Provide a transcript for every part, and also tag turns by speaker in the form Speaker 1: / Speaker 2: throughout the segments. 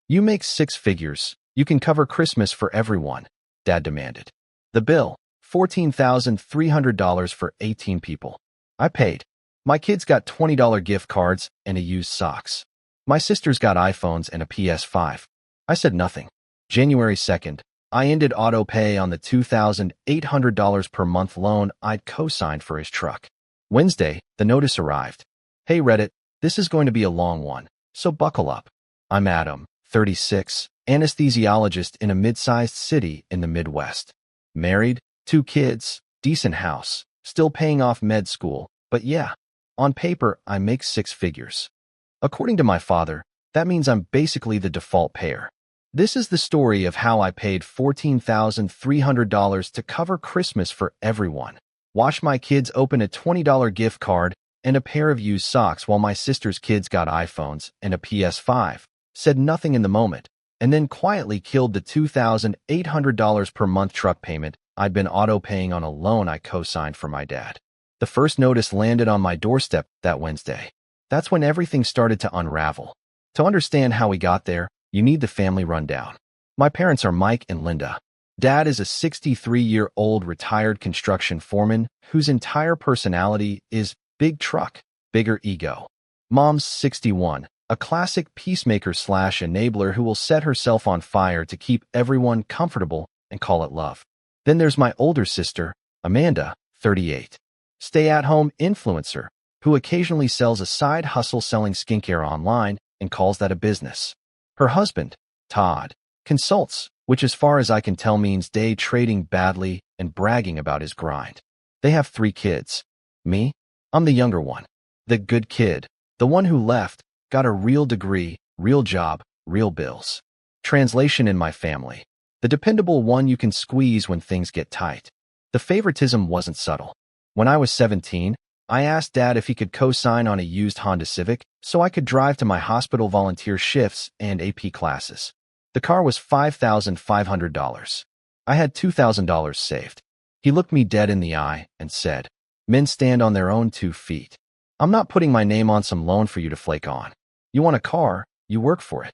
Speaker 1: You make six figures. You can cover Christmas for everyone, Dad demanded. The bill, $14,300 for 18 people. I paid. My kids got $20 gift cards and a used socks. My sisters got iPhones and a PS5. I said nothing. January 2nd, I ended auto pay on the $2,800 per month loan I'd co-signed for his truck. Wednesday, the notice arrived. Hey Reddit, this is going to be a long one, so buckle up. I'm Adam, 36, anesthesiologist in a mid-sized city in the Midwest. Married, 2 kids, decent house, still paying off med school, but yeah, on paper, I make 6 figures. According to my father, that means I'm basically the default payer. This is the story of how I paid $14,300 to cover Christmas for everyone. Watched my kids open a $20 gift card and a pair of used socks while my sister's kids got iPhones and a PS5, said nothing in the moment, and then quietly killed the $2,800 per month truck payment I'd been auto-paying on a loan I co-signed for my dad. The first notice landed on my doorstep that Wednesday. That's when everything started to unravel. To understand how we got there, you need the family rundown. My parents are Mike and Linda. Dad is a 63-year-old retired construction foreman whose entire personality is big truck, bigger ego. Mom's 61, a classic peacemaker/enabler who will set herself on fire to keep everyone comfortable and call it love. Then there's my older sister, Amanda, 38. Stay-at-home influencer who occasionally sells a side hustle selling skincare online and calls that a business. Her husband, Todd, consults, which as far as I can tell means day trading badly and bragging about his grind. They have 3 kids. Me? I'm the younger one. The good kid. The one who left, got a real degree, real job, real bills. Translation in my family. The dependable one you can squeeze when things get tight. The favoritism wasn't subtle. When I was 17, I asked Dad if he could co-sign on a used Honda Civic so I could drive to my hospital volunteer shifts and AP classes. The car was $5,500. I had $2,000 saved. He looked me dead in the eye and said, "Men stand on their own 2 feet. I'm not putting my name on some loan for you to flake on. You want a car, you work for it."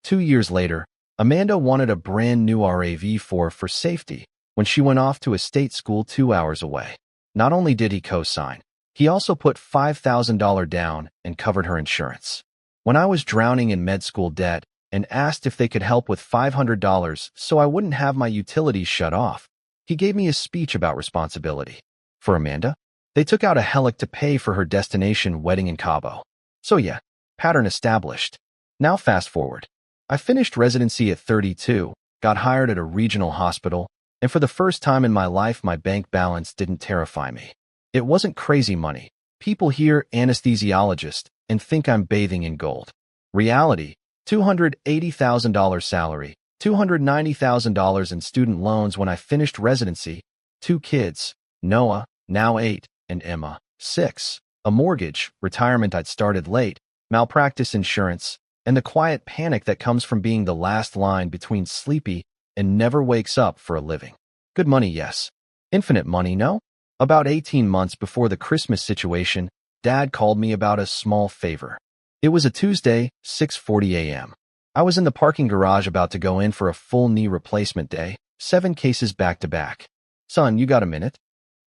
Speaker 1: 2 years later, Amanda wanted a brand new RAV4 for safety when she went off to a state school 2 hours away. Not only did he co-sign, he also put $5,000 down and covered her insurance. When I was drowning in med school debt and asked if they could help with $500 so I wouldn't have my utilities shut off, he gave me a speech about responsibility. For Amanda, they took out a helic to pay for her destination wedding in Cabo. So yeah, pattern established. Now fast forward. I finished residency at 32, got hired at a regional hospital, and for the first time in my life my bank balance didn't terrify me. It wasn't crazy money. People hear anesthesiologist and think I'm bathing in gold. Reality, $280,000 salary, $290,000 in student loans when I finished residency, 2 kids, Noah, now 8, and Emma, 6, a mortgage, retirement I'd started late, malpractice insurance, and the quiet panic that comes from being the last line between sleepy and never wakes up for a living. Good money, yes. Infinite money, no? About 18 months before the Christmas situation, Dad called me about a small favor. It was a Tuesday, 6:40 a.m. I was in the parking garage about to go in for a full knee replacement day, 7 cases back to back. "Son, you got a minute?"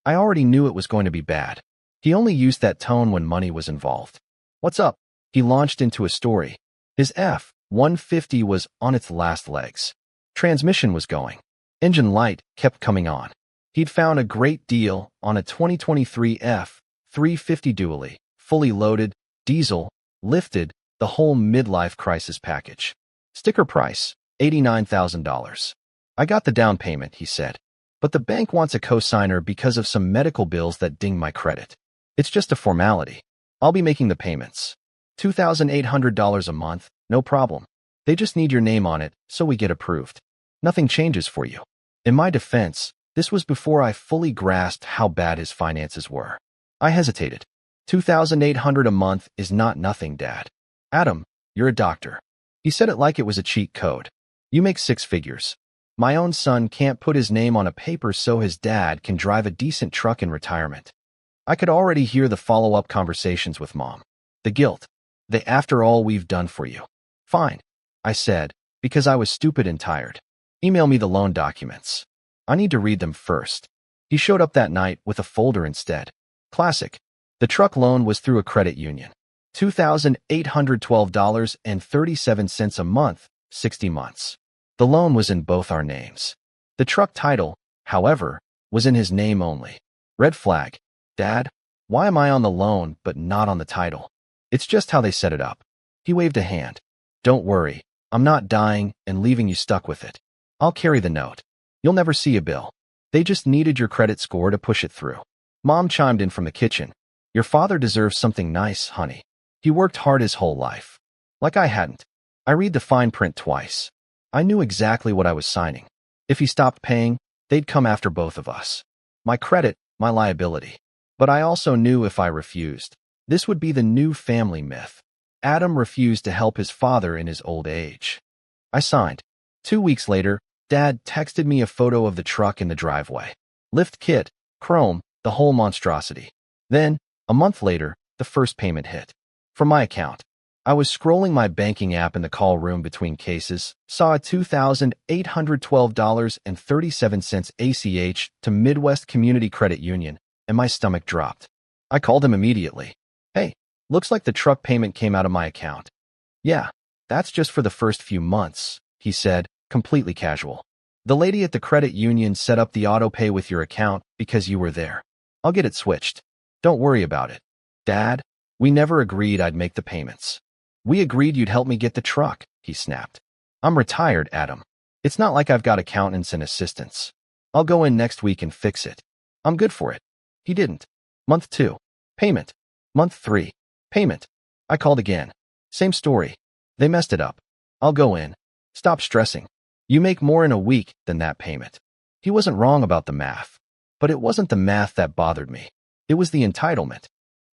Speaker 1: I already knew it was going to be bad. He only used that tone when money was involved. "What's up?" He launched into a story. His F-150 was on its last legs. Transmission was going. Engine light kept coming on. He'd found a great deal on a 2023 F-350 dually, fully loaded, diesel, lifted, the whole midlife crisis package. Sticker price, $89,000. "I got the down payment," he said, "but the bank wants a cosigner because of some medical bills that ding my credit. It's just a formality. I'll be making the payments. $2,800 a month, no problem. They just need your name on it, so we get approved. Nothing changes for you." In my defense, this was before I fully grasped how bad his finances were. I hesitated. $2,800 a month is not nothing, Dad. "Adam, you're a doctor." He said it like it was a cheat code. "You make 6 figures. My own son can't put his name on a paper so his dad can drive a decent truck in retirement." I could already hear the follow-up conversations with Mom. The guilt. The "after all we've done for you." "Fine," I said, Because I was stupid and tired. Email me the loan documents. I need to read them first. He showed up that night with a folder instead. Classic. The truck loan was through a credit union. $2,812.37 a month, 60 months. The loan was in both our names. The truck title, however, was in his name only. Red flag. Dad, why am I on the loan but not on the title? It's just how they set it up. He waved a hand. Don't worry, I'm not dying and leaving you stuck with it. I'll carry the note. You'll never see a bill. They just needed your credit score to push it through. Mom chimed in from the kitchen. Your father deserves something nice, honey. He worked hard his whole life. Like I hadn't. I read the fine print twice. I knew exactly what I was signing. If he stopped paying, they'd come after both of us. My credit, my liability. But I also knew if I refused, this would be the new family myth. Adam refused to help his father in his old age. I signed. 2 weeks later, Dad texted me a photo of the truck in the driveway. Lift kit, chrome, the whole monstrosity. Then, a month later, the first payment hit. From my account. I was scrolling my banking app in the call room between cases, saw a $2,812.37 ACH to Midwest Community Credit Union, and my stomach dropped. I called him immediately. Hey, looks like the truck payment came out of my account. Yeah, that's just for the first few months, he said, completely casual. The lady at the credit union set up the auto pay with your account because you were there. I'll get it switched. Don't worry about it. Dad, we never agreed I'd make the payments. We agreed you'd help me get the truck, he snapped. I'm retired, Adam. It's not like I've got accountants and assistants. I'll go in next week and fix it. I'm good for it. He didn't. Month 2. Payment. Month 3. Payment. I called again. Same story. They messed it up. I'll go in. Stop stressing. You make more in a week than that payment. He wasn't wrong about the math. But it wasn't the math that bothered me. It was the entitlement.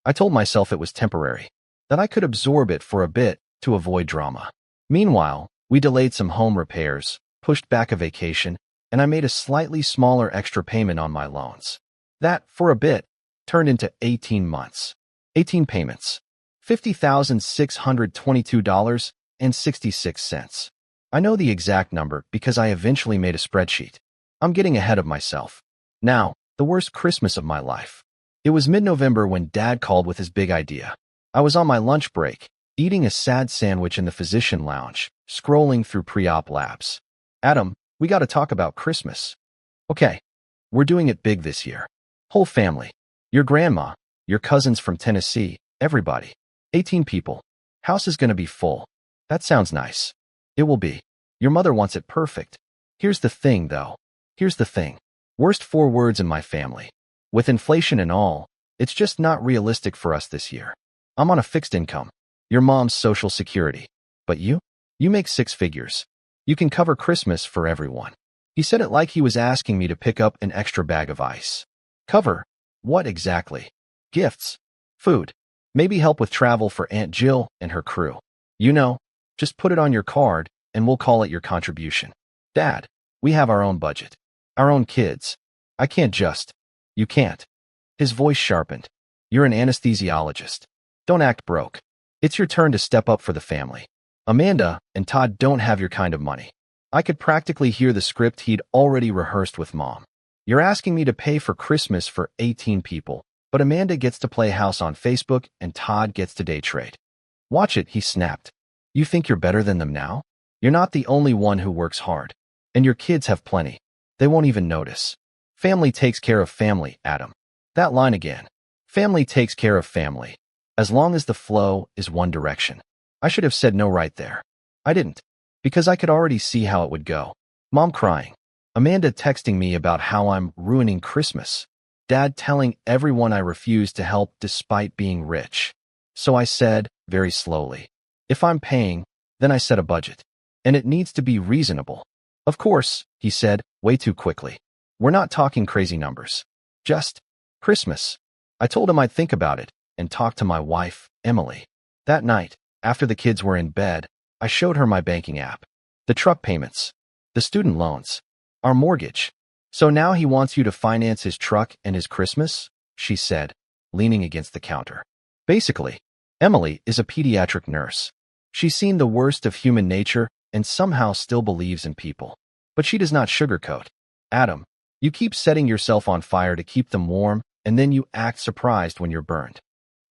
Speaker 1: I told myself it was temporary, that I could absorb it for a bit to avoid drama. Meanwhile, we delayed some home repairs, pushed back a vacation, and I made a slightly smaller extra payment on my loans. That, for a bit, turned into 18 months. 18 payments. $50,622.66. I know the exact number because I eventually made a spreadsheet. I'm getting ahead of myself. Now, the worst Christmas of my life. It was mid-November when Dad called with his big idea. I was on my lunch break, eating a sad sandwich in the physician lounge, scrolling through pre-op labs. Adam, we got to talk about Christmas. Okay, we're doing it big this year. Whole family. Your grandma, your cousins from Tennessee, everybody. 18 people. House is going to be full. That sounds nice. It will be. Your mother wants it perfect. Here's the thing, though. Here's the thing. Worst 4 words in my family. With inflation and all, it's just not realistic for us this year. I'm on a fixed income. Your mom's Social Security. But you? You make 6 figures. You can cover Christmas for everyone. He said it like he was asking me to pick up an extra bag of ice. Cover? What exactly? Gifts. Food. Maybe help with travel for Aunt Jill and her crew. You know, just put it on your card and we'll call it your contribution. Dad, we have our own budget. Our own kids. I can't just. You can't. His voice sharpened. You're an anesthesiologist. Don't act broke. It's your turn to step up for the family. Amanda and Todd don't have your kind of money. I could practically hear the script he'd already rehearsed with Mom. You're asking me to pay for Christmas for 18 people, but Amanda gets to play house on Facebook and Todd gets to day trade. Watch it, he snapped. You think you're better than them now? You're not the only one who works hard. And your kids have plenty. They won't even notice. Family takes care of family, Adam. That line again. Family takes care of family. As long as the flow is one direction. I should have said no right there. I didn't. Because I could already see how it would go. Mom crying. Amanda texting me about how I'm ruining Christmas. Dad telling everyone I refused to help despite being rich. So I said, very slowly, if I'm paying, then I set a budget. And it needs to be reasonable. Of course, he said, way too quickly. We're not talking crazy numbers. Just Christmas. I told him I'd think about it and talk to my wife, Emily. That night, after the kids were in bed, I showed her my banking app. The truck payments. The student loans. Our mortgage. So now he wants you to finance his truck and his Christmas? She said, leaning against the counter. Basically, Emily is a pediatric nurse. She's seen the worst of human nature and somehow still believes in people. But she does not sugarcoat. Adam, you keep setting yourself on fire to keep them warm, and then you act surprised when you're burned.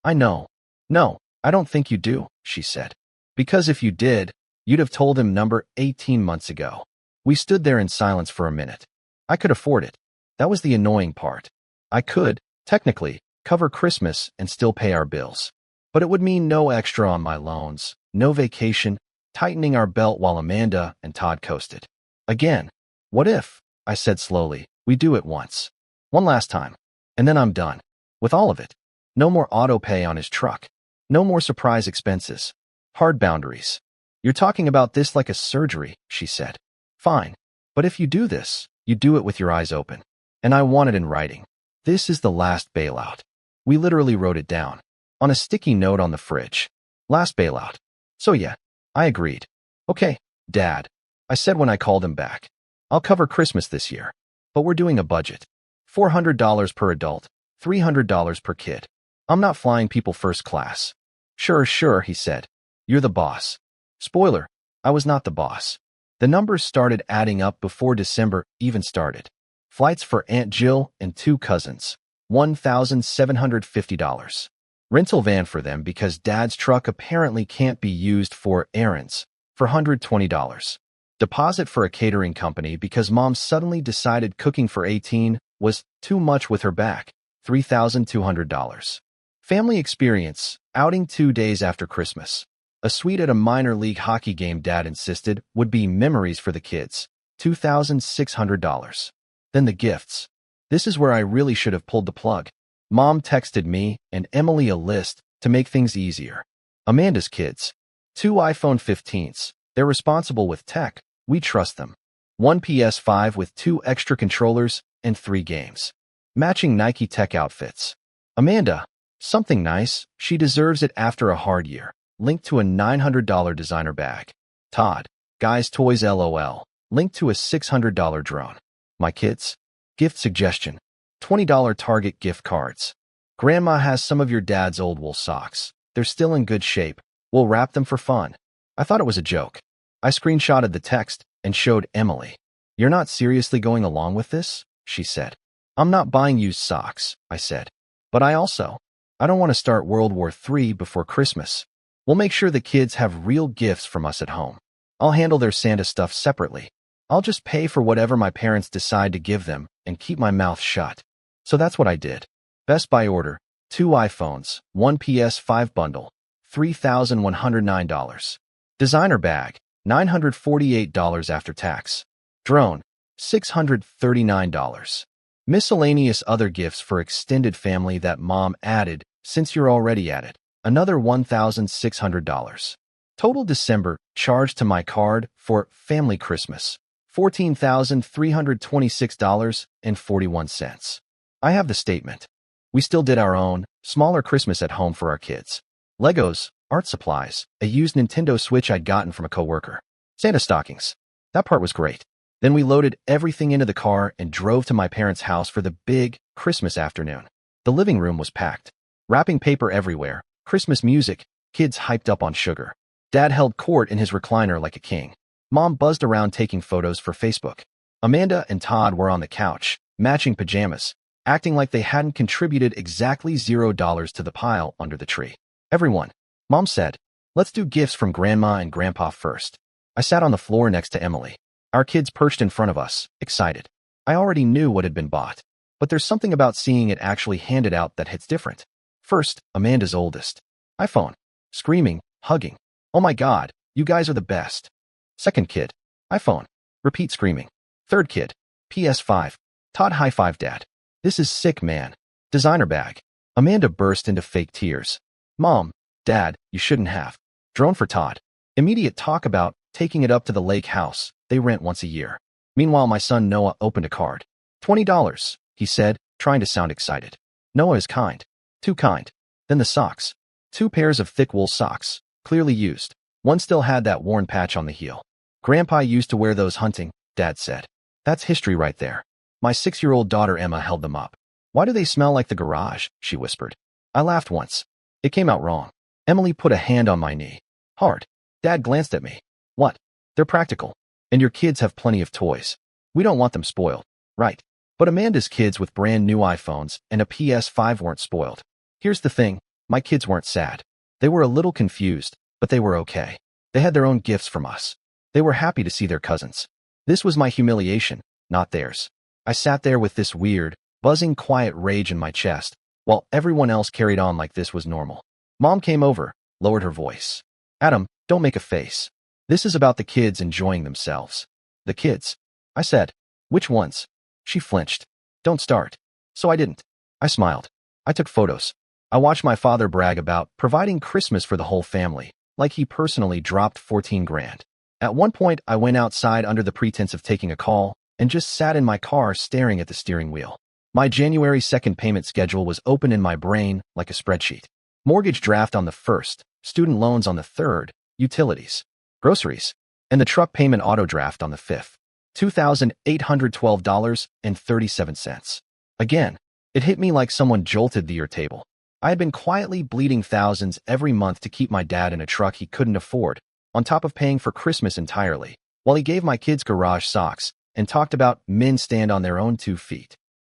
Speaker 1: I know. No, I don't think you do, she said. Because if you did, you'd have told him number 18 months ago. We stood there in silence for a minute. I could afford it. That was the annoying part. I could, technically, cover Christmas and still pay our bills. But it would mean no extra on my loans, no vacation, tightening our belt while Amanda and Todd coasted. Again, what if, I said slowly, we do it once. One last time. And then I'm done. With all of it. No more auto pay on his truck. No more surprise expenses. Hard boundaries. You're talking about this like a surgery, she said. Fine. But if you do this, you do it with your eyes open. And I want it in writing. This is the last bailout. We literally wrote it down. On a sticky note on the fridge. Last bailout. So yeah, I agreed. Okay, Dad, I said when I called him back. I'll cover Christmas this year. But we're doing a budget. $400 per adult, $300 per kid. I'm not flying people first class. Sure, he said. You're the boss. Spoiler, I was not the boss. The numbers started adding up before December even started. Flights for Aunt Jill and 2 cousins, $1,750. Rental van for them because Dad's truck apparently can't be used for errands, for $120. Deposit for a catering company because Mom suddenly decided cooking for 18 was too much with her back, $3,200. Family experience, outing 2 days after Christmas. A suite at a minor league hockey game Dad insisted would be memories for the kids, $2,600. Then the gifts. This is where I really should have pulled the plug. Mom texted me and Emily a list to make things easier. Amanda's kids. 2 iPhone 15s. They're responsible with tech. We trust them. 1 PS5 with 2 extra controllers and 3 games. Matching Nike tech outfits. Amanda. Something nice. She deserves it after a hard year. Linked to a $900 designer bag. Todd. Guys Toys LOL. Linked to a $600 drone. My kids. Gift suggestion. $20 Target gift cards. Grandma has some of your dad's old wool socks. They're still in good shape. We'll wrap them for fun. I thought it was a joke. I screenshotted the text and showed Emily. You're not seriously going along with this? She said. I'm not buying used socks, I said. But I don't want to start World War III before Christmas. We'll make sure the kids have real gifts from us at home. I'll handle their Santa stuff separately. I'll just pay for whatever my parents decide to give them and keep my mouth shut. So that's what I did. Best Buy order, 2 iPhones, 1 PS5 bundle, $3,109. Designer bag, $948 after tax. Drone, $639. Miscellaneous other gifts for extended family that Mom added since you're already at it. Another $1,600. Total December charged to my card for family Christmas, $14,326.41. I have the statement. We still did our own, smaller Christmas at home for our kids. Legos, art supplies, a used Nintendo Switch I'd gotten from a coworker. Santa stockings. That part was great. Then we loaded everything into the car and drove to my parents' house for the big Christmas afternoon. The living room was packed. Wrapping paper everywhere, Christmas music, kids hyped up on sugar. Dad held court in his recliner like a king. Mom buzzed around taking photos for Facebook. Amanda and Todd were on the couch, matching pajamas, acting like they hadn't contributed exactly $0 to the pile under the tree. Everyone, Mom said, let's do gifts from Grandma and Grandpa first. I sat on the floor next to Emily. Our kids perched in front of us, excited. I already knew what had been bought, but there's something about seeing it actually handed out that hits different. First, Amanda's oldest. iPhone. Screaming, hugging. Oh my God, you guys are the best. Second kid. iPhone. Repeat screaming. Third kid. PS5. Todd high-five Dad. This is sick, man. Designer bag. Amanda burst into fake tears. Mom, Dad, you shouldn't have. Drone for Todd. Immediate talk about taking it up to the lake house they rent once a year. Meanwhile, my son Noah opened a card. $20, he said, trying to sound excited. Noah is kind. Too kind. Then the socks. 2 pairs of thick wool socks, clearly used. One still had that worn patch on the heel. Grandpa used to wear those hunting, Dad said. That's history right there. My 6-year-old daughter Emma held them up. Why do they smell like the garage? She whispered. I laughed once. It came out wrong. Emily put a hand on my knee. Hard. Dad glanced at me. What? They're practical. And your kids have plenty of toys. We don't want them spoiled, right? But Amanda's kids with brand new iPhones and a PS5 weren't spoiled. Here's the thing, my kids weren't sad. They were a little confused, but they were okay. They had their own gifts from us. They were happy to see their cousins. This was my humiliation, not theirs. I sat there with this weird, buzzing quiet rage in my chest, while everyone else carried on like this was normal. Mom came over, lowered her voice. Adam, don't make a face. This is about the kids enjoying themselves. The kids? I said. Which ones? She flinched. Don't start. So I didn't. I smiled. I took photos. I watched my father brag about providing Christmas for the whole family, like he personally dropped 14 grand. At one point, I went outside under the pretense of taking a call and just sat in my car staring at the steering wheel. My January 2nd payment schedule was open in my brain like a spreadsheet. Mortgage draft on the 1st, student loans on the 3rd, utilities, groceries, and the truck payment auto draft on the 5th. $2,812.37. Again, it hit me like someone jolted the ear table. I had been quietly bleeding thousands every month to keep my dad in a truck he couldn't afford, on top of paying for Christmas entirely, while he gave my kids garage socks and talked about men stand on their own 2 feet.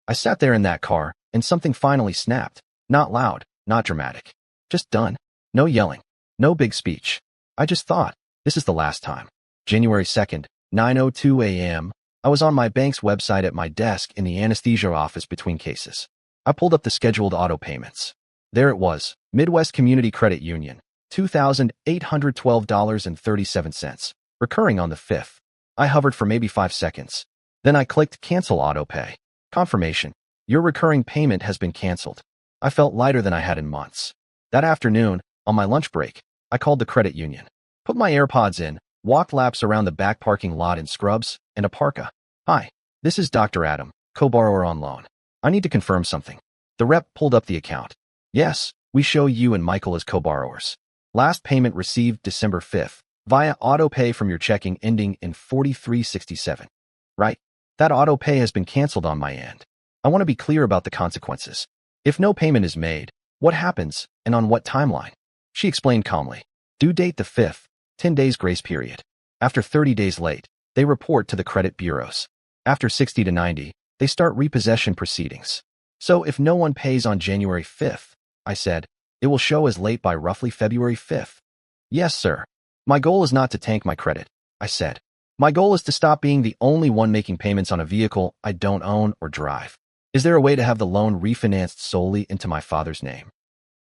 Speaker 1: I sat there in that car, and something finally snapped. Not loud, not dramatic. Just done. No yelling. No big speech. I just thought, this is the last time. January 2nd, 9:02 a.m., I was on my bank's website at my desk in the anesthesia office between cases. I pulled up the scheduled auto payments. There it was, Midwest Community Credit Union, $2,812.37, recurring on the 5th. I hovered for maybe 5 seconds. Then I clicked Cancel Auto Pay. Confirmation. Your recurring payment has been canceled. I felt lighter than I had in months. That afternoon, on my lunch break, I called the credit union, put my AirPods in, walked laps around the back parking lot in scrubs and a parka. Hi, this is Dr. Adam, co-borrower on loan. I need to confirm something. The rep pulled up the account. Yes, we show you and Michael as co-borrowers. Last payment received December 5th, via auto pay from your checking ending in 4367. Right? That auto pay has been canceled on my end. I want to be clear about the consequences. If no payment is made, what happens and on what timeline? She explained calmly. Due date the 5th, 10 days grace period. After 30 days late, they report to the credit bureaus. After 60 to 90, they start repossession proceedings. So if no one pays on January 5th, I said, it will show as late by roughly February 5th. Yes, sir. My goal is not to tank my credit, I said. My goal is to stop being the only one making payments on a vehicle I don't own or drive. Is there a way to have the loan refinanced solely into my father's name?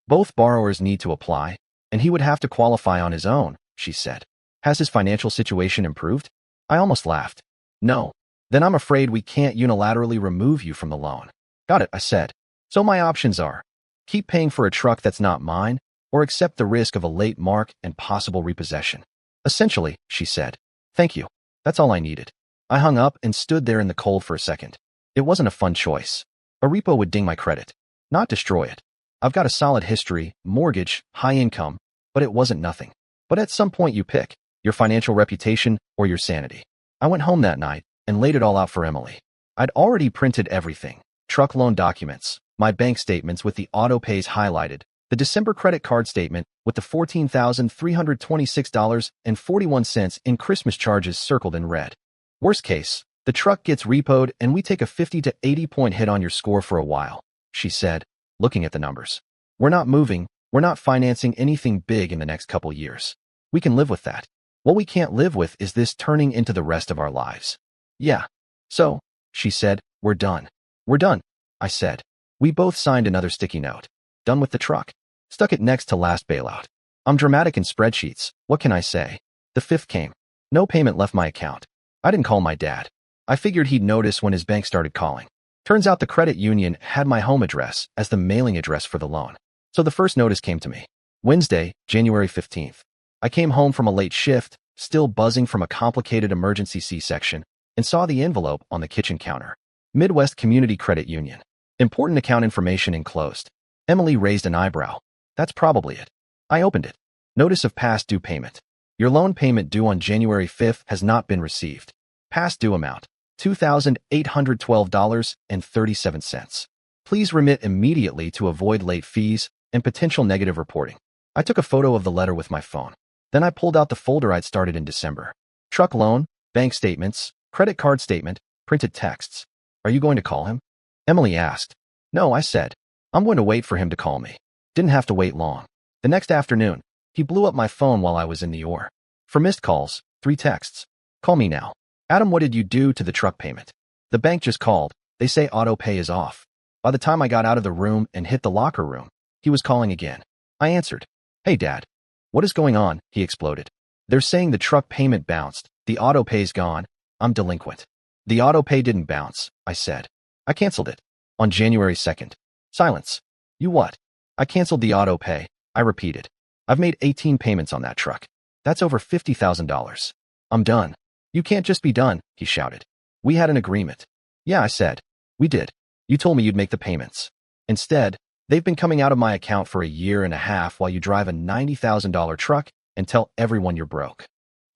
Speaker 1: Both borrowers need to apply, and he would have to qualify on his own, she said. Has his financial situation improved? I almost laughed. No. Then I'm afraid we can't unilaterally remove you from the loan. Got it, I said. So my options are, keep paying for a truck that's not mine, or accept the risk of a late mark and possible repossession. Essentially, she said. Thank you. That's all I needed. I hung up and stood there in the cold for a second. It wasn't a fun choice. A repo would ding my credit, not destroy it. I've got a solid history, mortgage, high income, but it wasn't nothing. But at some point you pick, your financial reputation or your sanity. I went home that night and laid it all out for Emily. I'd already printed everything, truck loan documents, my bank statements with the auto pays highlighted, the December credit card statement with the $14,326.41 in Christmas charges circled in red. Worst case, the truck gets repoed and we take a 50 to 80 point hit on your score for a while, she said, looking at the numbers. We're not moving, we're not financing anything big in the next couple years. We can live with that. What we can't live with is this turning into the rest of our lives. Yeah. So, she said, we're done. We're done, I said. We both signed another sticky note. Done with the truck. Stuck it next to last bailout. I'm dramatic in spreadsheets, what can I say? The 5th came. No payment left my account. I didn't call my dad. I figured he'd notice when his bank started calling. Turns out the credit union had my home address as the mailing address for the loan. So the first notice came to me. Wednesday, January 15th. I came home from a late shift, still buzzing from a complicated emergency C-section, and saw the envelope on the kitchen counter. Midwest Community Credit Union. Important account information enclosed. Emily raised an eyebrow. That's probably it. I opened it. Notice of past due payment. Your loan payment due on January 5th has not been received. Past due amount, $2,812.37. Please remit immediately to avoid late fees and potential negative reporting. I took a photo of the letter with my phone. Then I pulled out the folder I'd started in December. Truck loan, bank statements, credit card statement, printed texts. Are you going to call him? Emily asked. No, I said. I'm going to wait for him to call me. Didn't have to wait long. The next afternoon, he blew up my phone while I was in the OR. For missed calls, 3 texts. Call me now. Adam, what did you do to the truck payment? The bank just called. They say auto pay is off. By the time I got out of the room and hit the locker room, he was calling again. I answered. Hey, Dad. What is going on? He exploded. They're saying the truck payment bounced. The auto pay's gone. I'm delinquent. The auto pay didn't bounce, I said. I canceled it. On January 2nd. Silence. You what? I canceled the auto pay, I repeated. I've made 18 payments on that truck. That's over $50,000. I'm done. You can't just be done, he shouted. We had an agreement. Yeah, I said. We did. You told me you'd make the payments. Instead, they've been coming out of my account for a year and a half while you drive a $90,000 truck and tell everyone you're broke.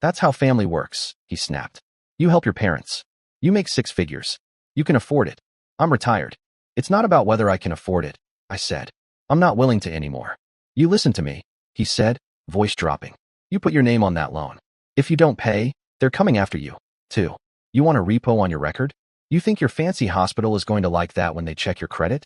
Speaker 1: That's how family works, he snapped. You help your parents. You make 6 figures. You can afford it. I'm retired. It's not about whether I can afford it, I said. I'm not willing to anymore. You listen to me, he said, voice dropping. You put your name on that loan. If you don't pay, they're coming after you, too. You want a repo on your record? You think your fancy hospital is going to like that when they check your credit?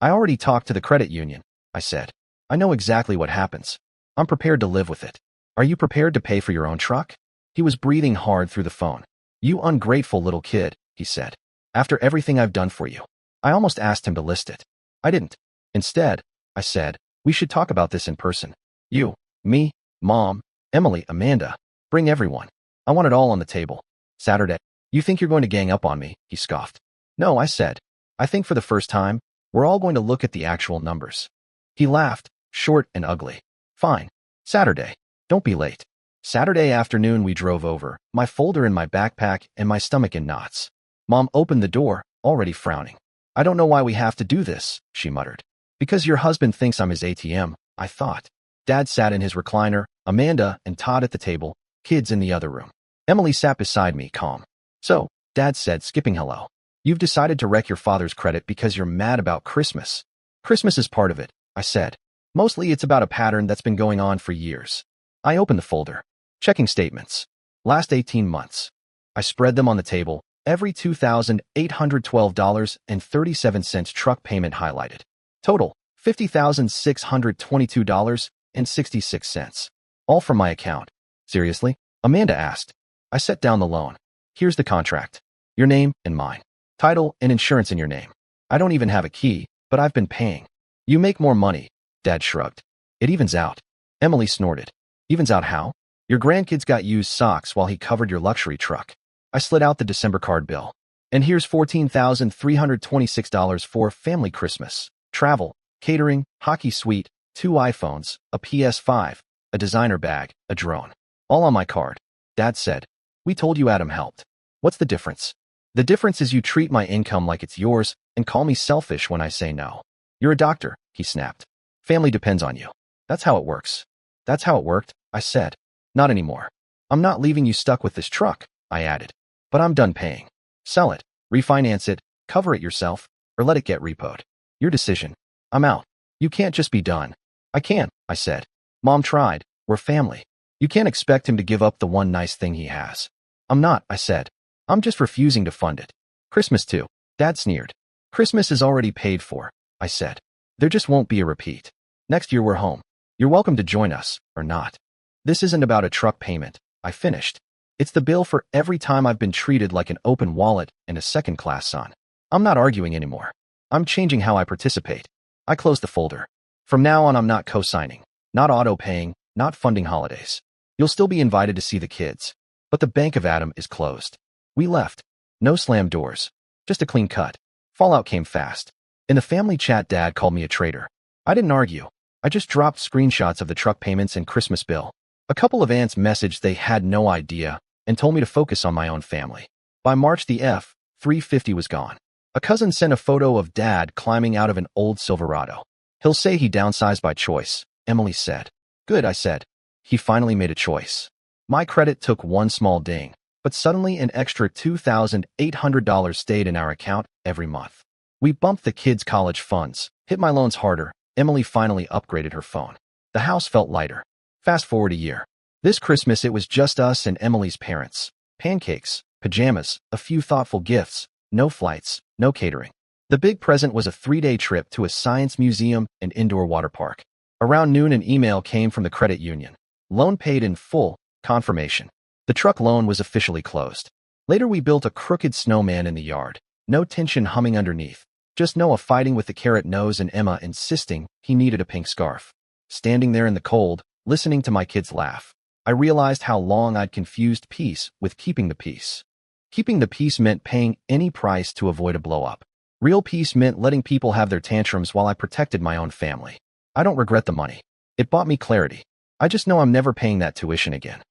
Speaker 1: I already talked to the credit union, I said. I know exactly what happens. I'm prepared to live with it. Are you prepared to pay for your own truck? He was breathing hard through the phone. You ungrateful little kid, he said. After everything I've done for you. I almost asked him to list it. I didn't. Instead, I said, we should talk about this in person. You, me, Mom, Emily, Amanda. Bring everyone. I want it all on the table. Saturday. You think you're going to gang up on me, he scoffed. No, I said. I think for the first time, we're all going to look at the actual numbers. He laughed, short and ugly. Fine. Saturday. Don't be late. Saturday afternoon we drove over, my folder in my backpack and my stomach in knots. Mom opened the door, already frowning. I don't know why we have to do this, she muttered. Because your husband thinks I'm his ATM, I thought. Dad sat in his recliner, Amanda and Todd at the table, kids in the other room. Emily sat beside me, calm. So, Dad said, skipping hello. You've decided to wreck your father's credit because you're mad about Christmas. Christmas is part of it, I said. Mostly it's about a pattern that's been going on for years. I opened the folder. Checking statements. Last 18 months. I spread them on the table, every $2,812.37 truck payment highlighted. Total, $50,622.66. All from my account. Seriously? Amanda asked. I set down the loan. Here's the contract. Your name and mine. Title and insurance in your name. I don't even have a key, but I've been paying. You make more money. Dad shrugged. It evens out. Emily snorted. Evens out how? Your grandkids got used socks while he covered your luxury truck. I slid out the December card bill. And here's $14,326 for family Christmas, travel, catering, hockey suite, 2 iPhones, a PS5, a designer bag, a drone. All on my card. Dad said. We told you Adam helped. What's the difference? The difference is you treat my income like it's yours and call me selfish when I say no. You're a doctor, he snapped. Family depends on you. That's how it works. That's how it worked, I said. Not anymore. I'm not leaving you stuck with this truck, I added. But I'm done paying. Sell it, refinance it, cover it yourself, or let it get repoed. Your decision. I'm out. You can't just be done. I can't, I said. Mom tried. We're family. You can't expect him to give up the one nice thing he has. I'm not, I said. I'm just refusing to fund it. Christmas too. Dad sneered. Christmas is already paid for, I said. There just won't be a repeat. Next year we're home. You're welcome to join us, or not. This isn't about a truck payment, I finished. It's the bill for every time I've been treated like an open wallet and a second-class son. I'm not arguing anymore. I'm changing how I participate. I closed the folder. From now on I'm not co-signing, not auto-paying, not funding holidays. You'll still be invited to see the kids. But the bank of Adam is closed. We left. No slammed doors. Just a clean cut. Fallout came fast. In the family chat, Dad called me a traitor. I didn't argue. I just dropped screenshots of the truck payments and Christmas bill. A couple of aunts messaged they had no idea and told me to focus on my own family. By March the F-350 was gone. A cousin sent a photo of Dad climbing out of an old Silverado. He'll say he downsized by choice, Emily said. Good, I said. He finally made a choice. My credit took one small ding, but suddenly an extra $2,800 stayed in our account every month. We bumped the kids' college funds, hit my loans harder. Emily finally upgraded her phone. The house felt lighter. Fast forward a year. This Christmas it was just us and Emily's parents. pancakes, pajamas, a few thoughtful gifts, no flights, no catering. The big present was a 3-day trip to a science museum and indoor water park. Around noon, an email came from the credit union. Loan paid in full, confirmation. The truck loan was officially closed. Later, we built a crooked snowman in the yard. No tension humming underneath. Just Noah fighting with the carrot nose and Emma insisting he needed a pink scarf. Standing there in the cold, listening to my kids laugh, I realized how long I'd confused peace with keeping the peace. Keeping the peace meant paying any price to avoid a blow-up. Real peace meant letting people have their tantrums while I protected my own family. I don't regret the money. It bought me clarity. I just know I'm never paying that tuition again.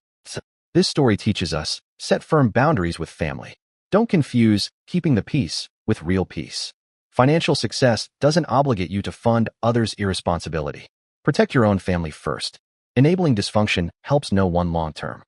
Speaker 1: This story teaches us, set firm boundaries with family. Don't confuse keeping the peace with real peace. Financial success doesn't obligate you to fund others' irresponsibility. Protect your own family first. Enabling dysfunction helps no one long-term.